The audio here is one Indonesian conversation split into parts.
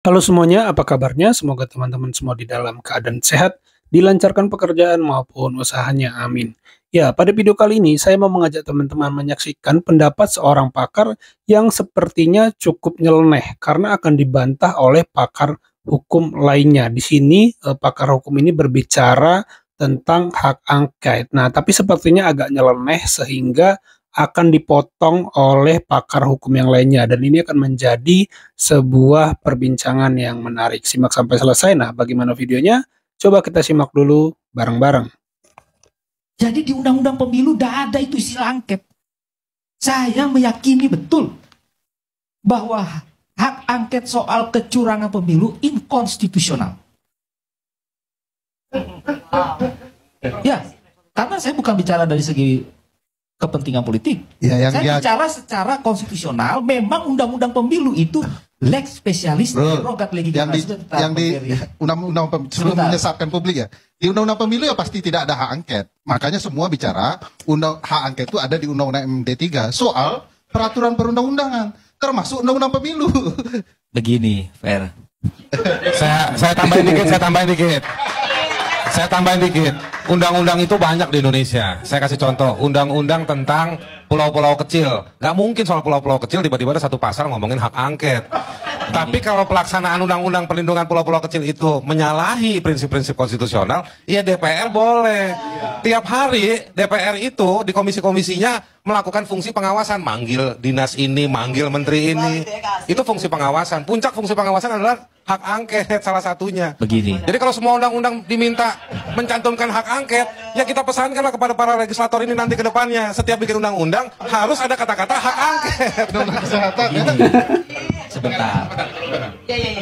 Halo semuanya, apa kabarnya? Semoga teman-teman semua di dalam keadaan sehat, dilancarkan pekerjaan maupun usahanya, amin. Ya, pada video kali ini saya mau mengajak teman-teman menyaksikan pendapat seorang pakar yang sepertinya cukup nyeleneh karena akan dibantah oleh pakar hukum lainnya. Di sini pakar hukum ini berbicara tentang hak angket. Nah, tapi sepertinya agak nyeleneh sehingga akan dipotong oleh pakar hukum yang lainnya dan ini akan menjadi sebuah perbincangan yang menarik. Simak sampai selesai. Nah, bagaimana videonya? Coba kita simak dulu bareng-bareng. Jadi di Undang-Undang Pemilu tidak ada itu istilah angket. Saya meyakini betul bahwa hak angket soal kecurangan pemilu inkonstitusional. Ya, karena saya bukan bicara dari segi kepentingan politik. Ya, saya bicara secara konstitusional. Memang Undang-Undang Pemilu itu lex spesialis rogat legislatif yang di undang-undang sebelum menyesatkan publik ya. Di undang-undang pemilu ya pasti tidak ada hak angket. Makanya semua bicara hak angket itu ada di undang-undang MD3 soal peraturan perundang-undangan termasuk undang-undang pemilu. Begini, Fer. saya tambahin dikit. Undang-undang itu banyak di Indonesia. Saya kasih contoh, undang-undang tentang pulau-pulau kecil. Gak mungkin soal pulau-pulau kecil tiba-tiba ada satu pasal ngomongin hak angket. Tapi kalau pelaksanaan undang-undang perlindungan pulau-pulau kecil itu menyalahi prinsip-prinsip konstitusional, ya DPR boleh. Tiap hari DPR itu di komisi-komisinya melakukan fungsi pengawasan, manggil dinas ini, manggil menteri ini. Itu fungsi pengawasan. Puncak fungsi pengawasan adalah hak angket salah satunya. Begini. Jadi kalau semua undang-undang diminta mencantumkan hak angket, ya kita pesankanlah kepada para legislator ini nanti ke depannya. Setiap bikin undang-undang harus ada kata-kata hak angket. Sebentar.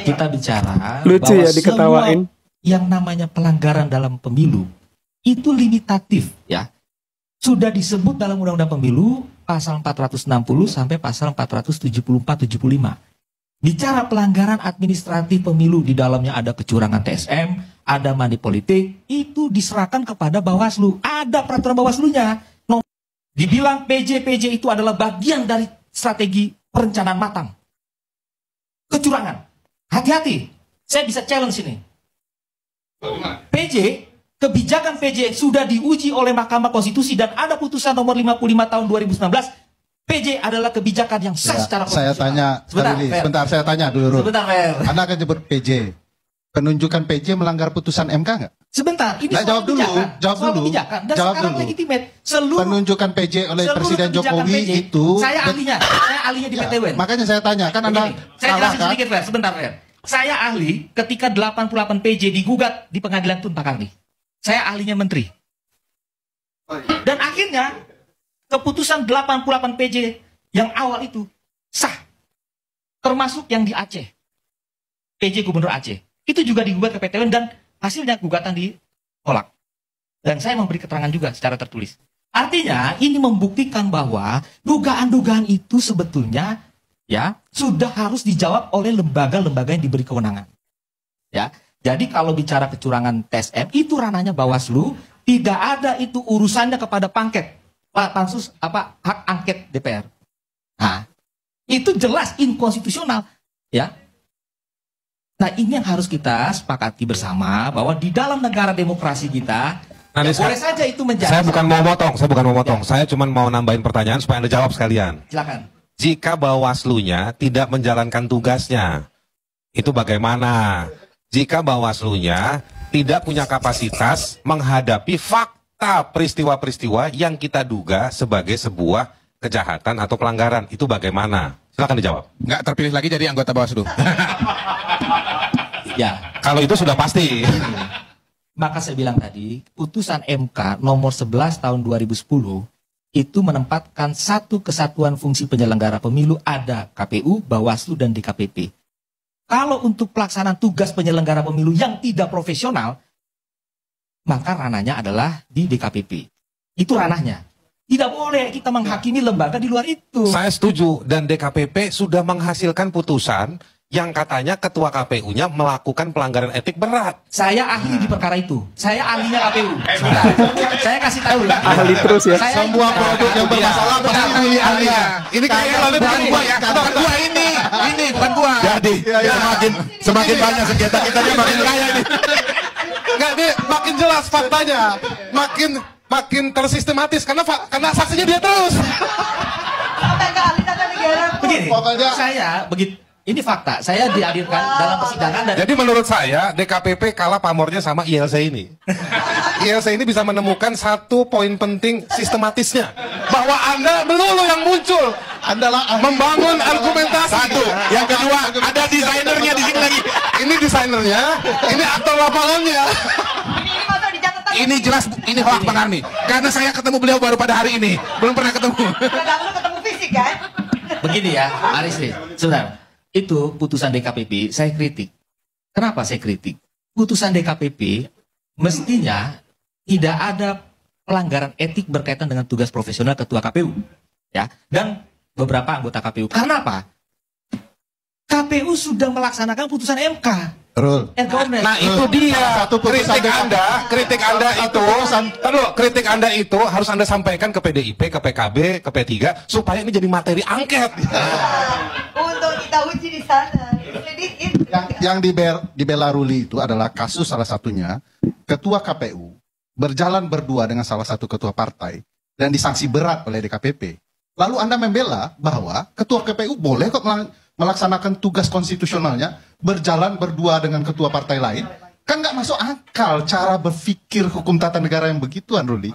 Kita bicara Lucu bahwa ya diketawain. Yang namanya pelanggaran dalam pemilu itu limitatif ya. Sudah disebut dalam Undang-Undang Pemilu pasal 460 sampai pasal 474-75. Bicara pelanggaran administratif pemilu, di dalamnya ada kecurangan TSM, ada money politik, itu diserahkan kepada Bawaslu. Ada peraturan Bawaslunya. Dibilang PJ itu adalah bagian dari strategi perencanaan matang. Kecurangan. Hati-hati. Saya bisa challenge ini. Kebijakan PJ sudah diuji oleh Mahkamah Konstitusi dan ada putusan nomor 55 tahun 2019. PJ adalah kebijakan yang sah secara konstitusional. Sebentar, saya tanya dulu. Sebentar, Fer. Anda akan nyebut PJ. Penunjukan PJ melanggar putusan MK nggak? Sebentar, ini jawab dulu. Dan sekarang legitimate. Penunjukan PJ oleh Presiden Jokowi itu. Saya ahlinya di PT UN. Makanya saya tanya, kan Anda saya jelasin sedikit, Fer. Sebentar, Fer. Saya ahli ketika 88 PJ digugat di Pengadilan Tun Pak Karni. Saya ahlinya menteri. Dan akhirnya keputusan 88 PJ yang awal itu sah. Termasuk yang di Aceh. PJ Gubernur Aceh. Itu juga digugat ke PT UN dan hasilnya gugatan ditolak. Dan saya memberi keterangan juga secara tertulis. Artinya ini membuktikan bahwa dugaan-dugaan itu sebetulnya ya sudah harus dijawab oleh lembaga-lembaga yang diberi kewenangan. Ya. Jadi kalau bicara kecurangan TSM itu ranahnya Bawaslu, tidak ada itu urusannya kepada pansus hak angket DPR. Nah, itu jelas inkonstitusional, ya. Nah, ini yang harus kita sepakati bersama bahwa di dalam negara demokrasi kita boleh saja itu menjadi. Saya bukan mau motong. Saya cuma mau nambahin pertanyaan supaya Anda jawab sekalian. Silakan. Jika Bawaslunya tidak menjalankan tugasnya, itu bagaimana? Jika Bawaslunya tidak punya kapasitas menghadapi fakta peristiwa-peristiwa yang kita duga sebagai sebuah kejahatan atau pelanggaran, itu bagaimana? Silakan dijawab. Nggak terpilih lagi jadi anggota Bawaslu. Ya, kalau itu sudah pasti. Maka saya bilang tadi, putusan MK nomor 11 tahun 2010 itu menempatkan satu kesatuan fungsi penyelenggara pemilu, ada KPU, Bawaslu, dan DKPP. Kalau untuk pelaksanaan tugas penyelenggara pemilu yang tidak profesional, maka ranahnya adalah di DKPP. Itu ranahnya. Tidak boleh kita menghakimi lembaga di luar itu. Saya setuju, dan DKPP sudah menghasilkan putusan yang katanya ketua KPU-nya melakukan pelanggaran etik berat. Saya ahli di perkara itu. Saya ahlinya KPU. Sudah. Saya kasih tahu lah. Ahli terus ya. Semua produk yang bermasalah pasti Ruli ahlinya. Ini kayaknya lalu bukan gua ya. Bukan gua ini bukan gua. Jadi semakin banyak sengketa kita dia makin kaya ini. Enggak, dia makin jelas faktanya, makin tersistematis karena saksinya dia terus. Begini, Pokoknya- saya begitu. Ini fakta. Saya dihadirkan dalam persidangan dan Jadi menurut saya DKPP kalah pamornya sama ILC ini. ILC ini bisa menemukan satu poin penting sistematisnya bahwa Anda melulu yang muncul Adalah membangun argumentasi. Satu, yang kedua ada desainernya di sini lagi. Ini desainernya, ini aktor lapangannya. Ini jelas ini hoax Bang Arni. Karena saya ketemu beliau baru pada hari ini, belum pernah ketemu. ketemu fisik kan? begini ya, Aristri. Sebentar. Itu putusan DKPP saya kritik. Kenapa saya kritik? Putusan DKPP mestinya tidak ada pelanggaran etik berkaitan dengan tugas profesional ketua KPU, ya, dan beberapa anggota KPU. Karena apa? KPU sudah melaksanakan putusan MK. Rul. Nah itu dia Satu putusan kritik anda itu harus Anda sampaikan ke PDIP, ke PKB, ke P3 supaya ini jadi materi angket. Untuk kita uji di sana, diselidikin. Yang dibela Ruli itu adalah kasus salah satunya ketua KPU berjalan berdua dengan salah satu ketua partai dan disanksi berat oleh DKPP. Lalu Anda membela bahwa ketua KPU boleh kok melaksanakan tugas konstitusionalnya berjalan berdua dengan ketua partai lain. Kan nggak masuk akal cara berpikir hukum tata negara yang begituan, Ruli.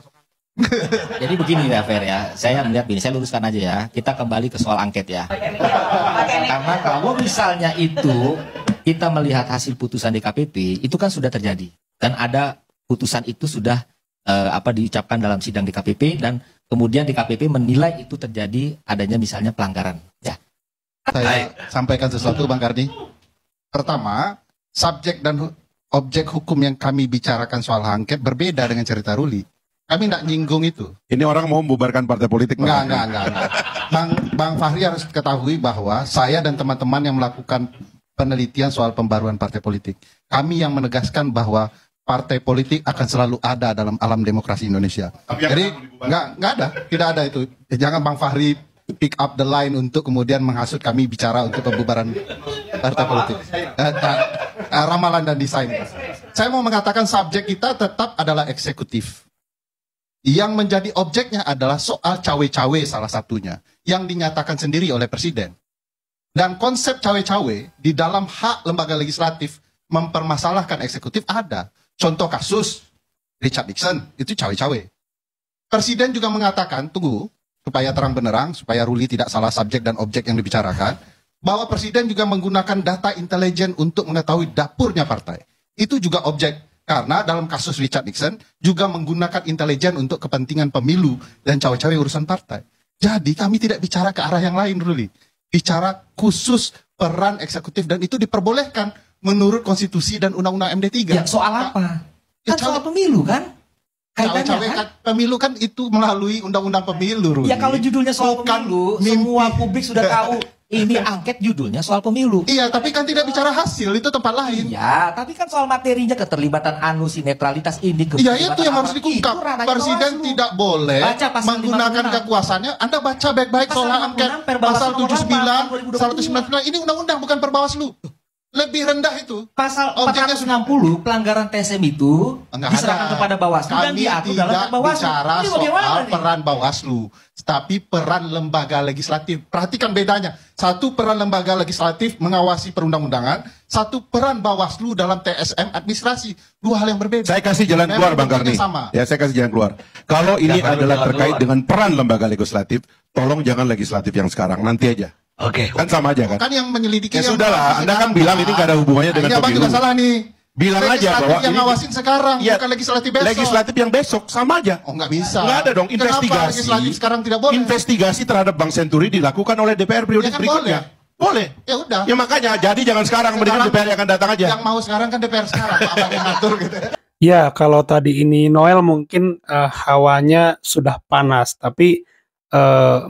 Jadi begini ya Fer ya, saya melihat begini, saya luruskan aja ya. Kita kembali ke soal angket ya. Karena kalau misalnya itu kita melihat hasil putusan DKPP itu kan sudah terjadi dan ada putusan itu sudah diucapkan dalam sidang DKPP dan kemudian DKPP menilai itu terjadi adanya misalnya pelanggaran. Ya. Saya sampaikan sesuatu, Bang Karni. Pertama, subjek dan objek hukum yang kami bicarakan soal angket berbeda dengan cerita Ruli. Kami tidak nyinggung itu. Ini orang mau membubarkan partai politik. Pak. Enggak. Bang Fahri harus ketahui bahwa saya dan teman-teman yang melakukan penelitian soal pembaruan partai politik, kami yang menegaskan bahwa partai politik akan selalu ada dalam alam demokrasi Indonesia. Jadi nggak ada, tidak ada itu. Jangan Bang Fahri pick up the line untuk kemudian menghasut kami bicara untuk pembubaran partai politik. Ramalan dan desain. Saya mau mengatakan subjek kita tetap adalah eksekutif. Yang menjadi objeknya adalah soal cawe-cawe salah satunya yang dinyatakan sendiri oleh Presiden. Dan konsep cawe-cawe di dalam hak lembaga legislatif mempermasalahkan eksekutif ada. Contoh kasus Richard Nixon itu cawe-cawe. Presiden juga mengatakan, tunggu, supaya terang benerang, supaya Ruli tidak salah subjek dan objek yang dibicarakan, bahwa Presiden juga menggunakan data intelijen untuk mengetahui dapurnya partai. Itu juga objek. Karena dalam kasus Richard Nixon juga menggunakan intelijen untuk kepentingan pemilu dan cawe-cawe urusan partai. Jadi kami tidak bicara ke arah yang lain, Ruli. Bicara khusus peran eksekutif dan itu diperbolehkan menurut konstitusi dan undang-undang MD3. Ya, soal apa? Ya, Kan soal pemilu kan? Kaitannya Cawe-cawe kan? kan pemilu kan itu melalui undang-undang pemilu, Ruli. Ya kalau judulnya soal Bukan pemilu, mimpi. semua publik sudah tahu ini angket judulnya soal pemilu. Iya, tapi kan tidak bicara hasil, itu tempat lain. Ya, tapi kan soal materinya keterlibatan anu netralitas ini. Iya, itu yang harus aparat, diungkap. itu ranahnya Presiden Bawaslu. tidak boleh Baca pasal menggunakan 56. kekuasaannya. Anda baca baik-baik Pasal soal angket. 56 Perbawaslu Pasal nomor 79, 8, 199. Ini undang-undang bukan perbawaslu. Lebih rendah itu. Pasal Objeknya 460 pelanggaran TSM itu Enggak diserahkan ada. kepada Bawaslu dan Kami diatur dalam tidak Bawaslu. bicara Ini bagaimana soal nih? peran Bawaslu, tapi peran lembaga legislatif. Perhatikan bedanya. Satu peran lembaga legislatif mengawasi perundang-undangan, satu peran Bawaslu dalam TSM administrasi. Dua hal yang berbeda. Saya kasih jalan Memang keluar, Bang bentuknya Karni. sama. Ya, saya kasih jalan keluar. Kalau ini adalah terkait dengan peran lembaga legislatif, tolong jangan legislatif yang sekarang, nanti aja. Oke. Kan sama aja kan? Kan yang menyelidiki Ya yang sudahlah, ngawasin Anda kan sekarang. bilang ini nggak ada hubungannya dengan Ini abang pemilu. juga salah nih. Bilang aja Legislatif bahwa yang ini- ngawasin sekarang, Ya, bukan legislatif besok. legislatif yang besok sama aja. Oh, nggak bisa. Nggak ada dong, Kenapa investigasi. legislatif sekarang tidak boleh? Investigasi terhadap Bank Senturi dilakukan oleh DPR periode Ya kan berikutnya. Boleh. Ya udah. Ya makanya, jadi jangan sekarang, mendingan Sekarang- DPR yang akan datang aja. Yang mau sekarang kan DPR sekarang, apa yang ngatur gitu. Ya, kalau tadi ini Noel mungkin hawanya sudah panas, tapi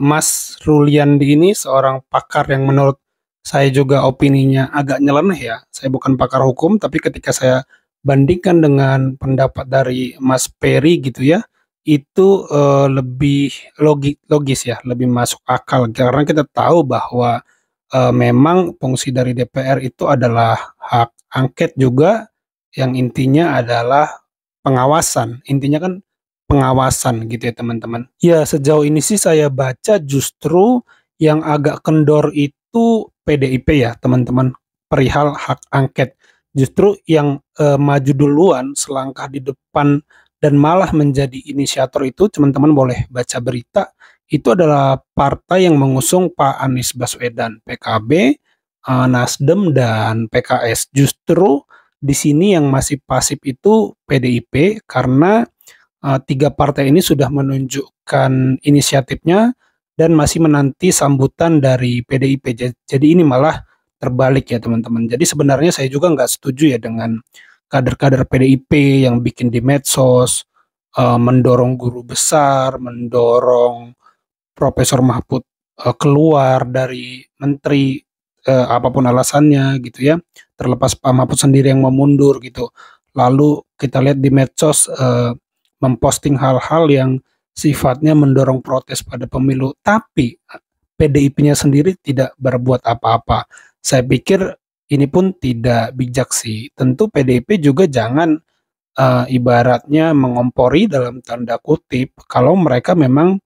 Mas Ruliandi ini seorang pakar yang menurut saya juga opininya agak nyeleneh ya. Saya bukan pakar hukum, tapi ketika saya bandingkan dengan pendapat dari Mas Peri gitu ya, itu lebih logis ya, lebih masuk akal. Karena kita tahu bahwa memang fungsi dari DPR itu adalah hak angket juga, yang intinya adalah pengawasan. Intinya kan pengawasan gitu ya teman-teman. Ya sejauh ini sih saya baca justru yang agak kendor itu PDIP ya teman-teman, perihal hak angket. Justru yang maju duluan selangkah di depan dan malah menjadi inisiator itu, teman-teman boleh baca berita, itu adalah partai yang mengusung Pak Anies Baswedan, PKB, Nasdem, dan PKS. Justru di sini yang masih pasif itu PDIP, karena tiga partai ini sudah menunjukkan inisiatifnya dan masih menanti sambutan dari PDIP. Jadi ini malah terbalik ya teman-teman. Jadi sebenarnya saya juga nggak setuju ya dengan kader-kader PDIP yang bikin di medsos, mendorong guru besar, mendorong Profesor Mahfud keluar dari menteri, apapun alasannya gitu ya. Terlepas Pak Mahfud sendiri yang mau mundur gitu. Lalu kita lihat di medsos memposting hal-hal yang sifatnya mendorong protes pada pemilu, tapi PDIP-nya sendiri tidak berbuat apa-apa. Saya pikir ini pun tidak bijak sih. Tentu PDIP juga jangan ibaratnya mengompori dalam tanda kutip kalau mereka memang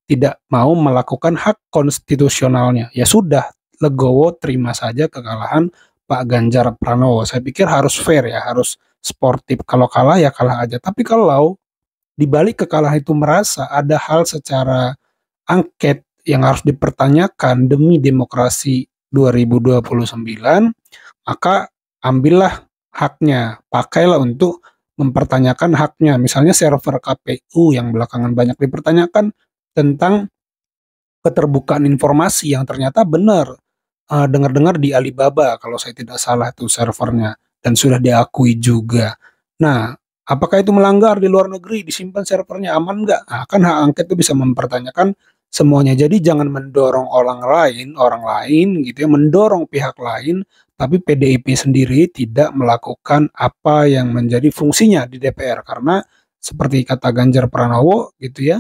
tidak mau melakukan hak konstitusionalnya. Ya sudah, legowo terima saja kekalahan Pak Ganjar Pranowo. Saya pikir harus fair ya, harus sportif. Kalau kalah ya kalah aja. Tapi kalau di balik kekalahan itu merasa ada hal secara angket yang harus dipertanyakan demi demokrasi 2029, maka ambillah haknya, pakailah untuk mempertanyakan haknya. Misalnya server KPU yang belakangan banyak dipertanyakan tentang keterbukaan informasi yang ternyata benar, dengar-dengar di Alibaba kalau saya tidak salah itu servernya, dan sudah diakui juga. Nah, apakah itu melanggar di luar negeri, disimpan servernya aman nggak? Nah, kan hak angket itu bisa mempertanyakan semuanya. Jadi jangan mendorong orang lain gitu ya, mendorong pihak lain, tapi PDIP sendiri tidak melakukan apa yang menjadi fungsinya di DPR. Karena seperti kata Ganjar Pranowo gitu ya,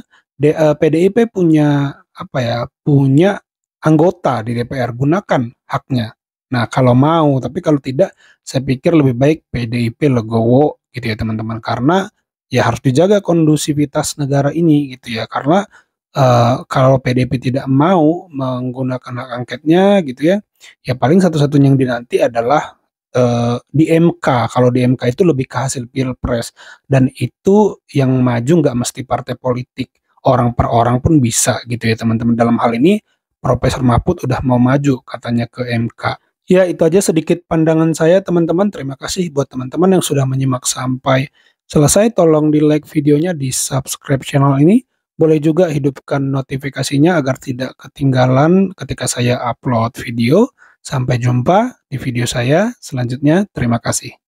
PDIP punya apa ya, punya anggota di DPR, gunakan haknya. Nah, kalau mau, tapi kalau tidak, saya pikir lebih baik PDIP legowo gitu ya teman-teman, karena ya harus dijaga kondusivitas negara ini gitu ya, karena kalau PDIP tidak mau menggunakan hak angketnya gitu ya, ya paling satu-satunya yang dinanti adalah di MK. Kalau di MK itu lebih ke hasil pilpres, dan itu yang maju nggak mesti partai politik, orang per orang pun bisa gitu ya teman-teman. Dalam hal ini Profesor Mahfud udah mau maju katanya ke MK. Ya, itu aja sedikit pandangan saya teman-teman. Terima kasih buat teman-teman yang sudah menyimak sampai selesai. Tolong di like videonya, di subscribe channel ini. Boleh juga hidupkan notifikasinya agar tidak ketinggalan ketika saya upload video. Sampai jumpa di video saya selanjutnya. Terima kasih.